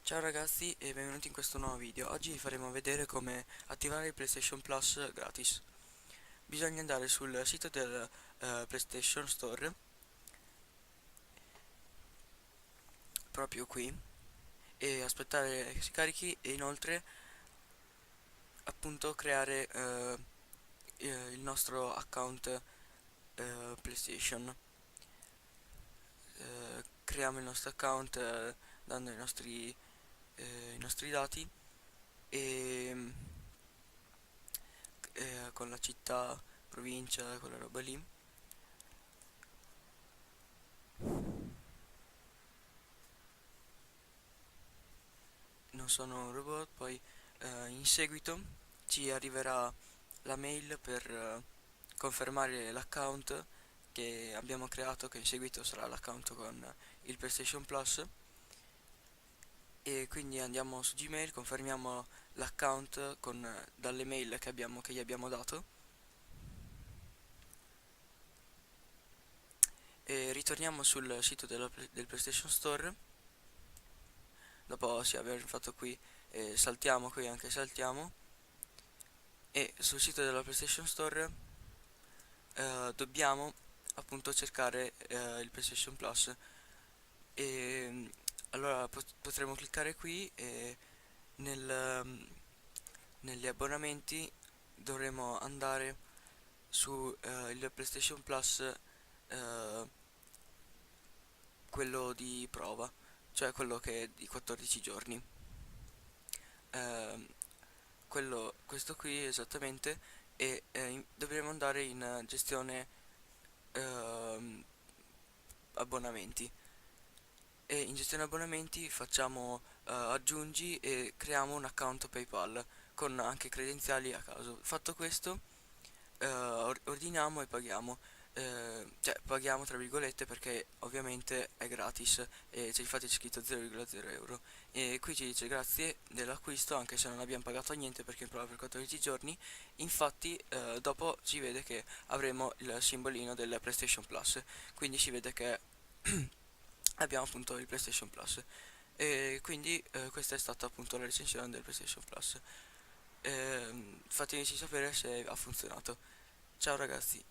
Ciao ragazzi e benvenuti in questo nuovo video. Oggi vi faremo vedere come attivare il PlayStation Plus gratis. Bisogna andare sul sito del PlayStation Store, proprio qui, e aspettare che si carichi e inoltre appunto creare il nostro account PlayStation. Creiamo il nostro account dando i nostri dati e con la città, provincia, quella roba lì. Non sono un robot. Poi in seguito ci arriverà la mail per confermare l'account che abbiamo creato, che in seguito sarà l'account con il PlayStation Plus, e quindi andiamo su Gmail, confermiamo l'account con dalle mail che gli abbiamo dato e ritorniamo sul sito del PlayStation Store. Dopo aver fatto qui, saltiamo qui, anche saltiamo, e sul sito della PlayStation Store dobbiamo appunto cercare il PlayStation Plus e allora potremo cliccare qui e nel, negli abbonamenti dovremo andare su il PlayStation Plus, eh, quello di prova, cioè quello che è di 14 giorni. Ehm, questo qui esattamente, e dovremo andare in gestione ehm, abbonamenti, e in gestione abbonamenti facciamo aggiungi e creiamo un account PayPal con anche credenziali a caso. Fatto questo, ordiniamo e paghiamo. Cioè paghiamo tra virgolette, perché ovviamente è gratis e infatti c'è scritto 0,0 euro, e qui ci dice grazie dell'acquisto anche se non abbiamo pagato niente perché è in prova per 14 giorni. Infatti dopo ci vede che avremo il simbolino del PlayStation Plus, quindi si vede che abbiamo appunto il PlayStation Plus, e quindi questa è stata appunto la recensione del PlayStation Plus. Fatemi sapere se ha funzionato. Ciao ragazzi.